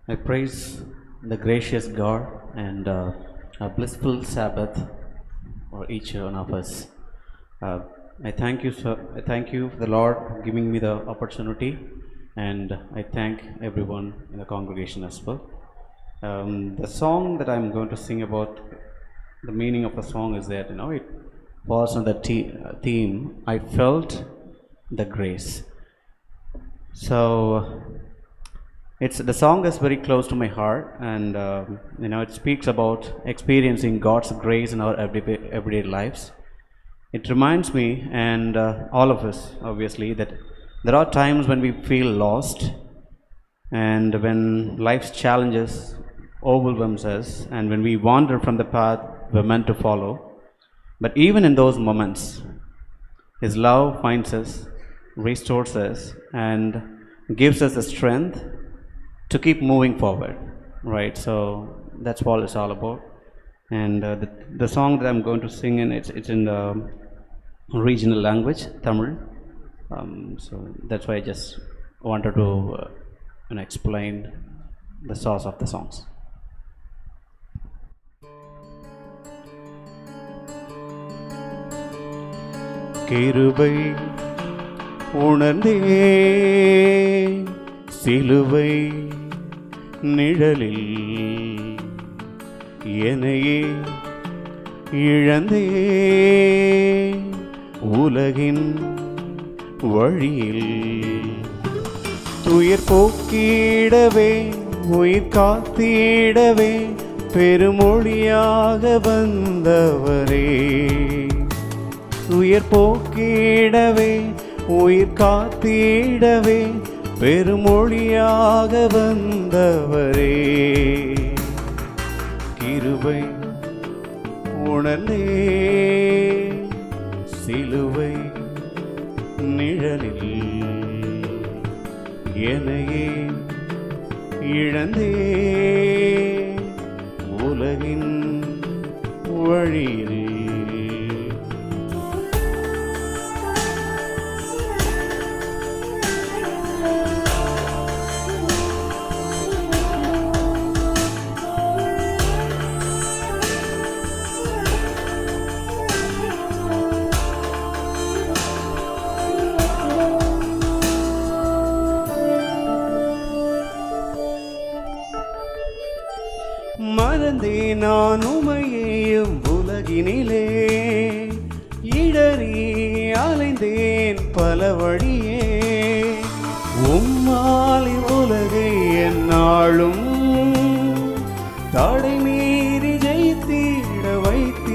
I praise the gracious God and a blissful Sabbath for each one of us. Uh, I thank you, sir. I thank you, the Lord, for giving me the opportunity, and I thank everyone in the congregation as well. The song that I'm going to sing about, the meaning of the song is that it falls on the theme. I felt the grace. So it's the song is very close to my heart, and it speaks about experiencing God's grace in our everyday lives. It reminds me and all of us, obviously, that there are times when we feel lost, and when life's challenges overwhelms us, and when we wander from the path we're meant to follow. But even in those moments, His love finds us, restores us, and gives us the strength to keep moving forward, right? So that's what it's all about. And the song that I'm going to sing in, it's in the regional language, Tamil. So that's why I just wanted to explain the source of the songs. கிருபை உணர்ந்தே சிலுவை நிழலில் என்னையே இழந்தே உலகின் வழியில் துயர் போக்கிடவே உயிர் காத்திடவே பெருமொழியாக வந்தவரே, துயர் போக்கிடவே உயிர் காத்திடவே பெருமொழியாக வந்தவரே, கிருபை உணர்ந்தே சிலுவை நிழலில் என்னையே இழந்தே உலகின் வழியில். மறந்தே நான் உமையேயும் உலகினிலே இடறி அலைந்தேன் பல வழியே, உம்மாலி உலகை என்னாலும் தடை மீறி ஜெயித்திட வைத்தீரும்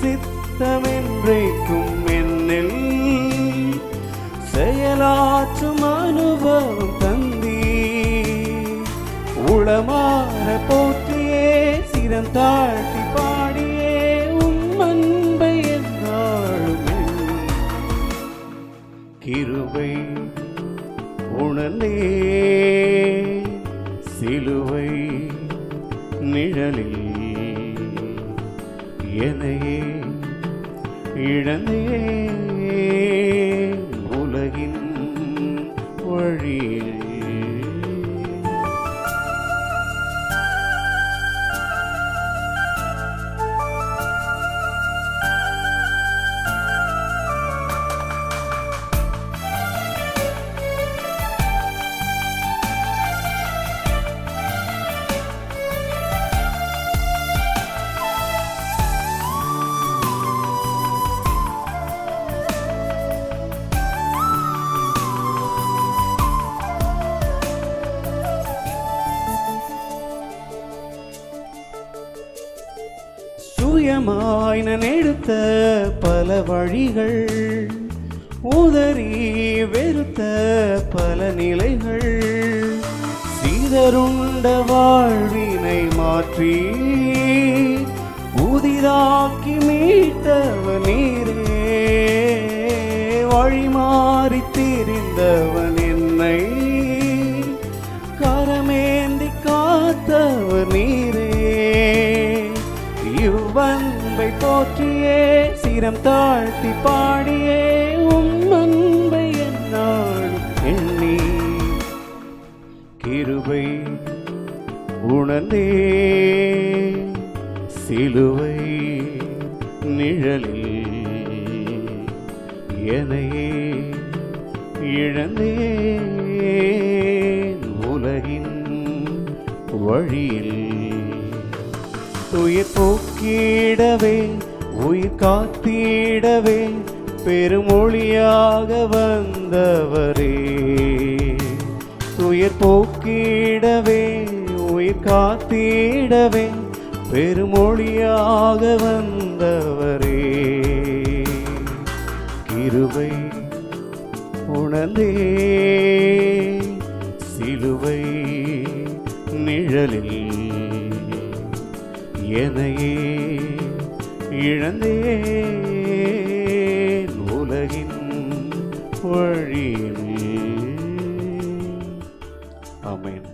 சித்தமென்றைக்கும் என்னில் செயலாற்றும் அனுபவம் உளமாற போற்றியே சிரம் தாழ்த்தி பாடியே உம் அன்பை என்னாலும் கிருபை உணர்ந்தே சிலுவை நிழலில் என்னையே இழந்தே உலகின் வழியில். சுயமாய் நான் எடுத்த பல வழிகள், உதறி வெறுத்த பல நிலைகள், சீதருண்ட வாழ்வினை மாற்றி புதிதாக்கி மீட்டவன் நீரே, வழி மாறி திரிந்தவன் என்னை கரமேந்தி காத்தவன் நீரே, இவ்வன்பை போற்றியே சிரம் தாழ்த்தி பாடியே உம் அன்பை என்னாலும் எண்ணி கிருபை உணர்ந்தே சிலுவை நிழலில் என்னையே இழந்தேன் உலகின் வழியில் துயர் போக்கிடவே உயிர் காத்திடவே பெருமொழியாக வந்தவரே துயர் போக்கிடவே உயிர் காத்திடவே பெருமொழியாக வந்தவரே கிருபை உணர்ந்தே சிலுவை நிழலில் என்னையே இழந்தேன் உலகின் வழியில். ஆமென்.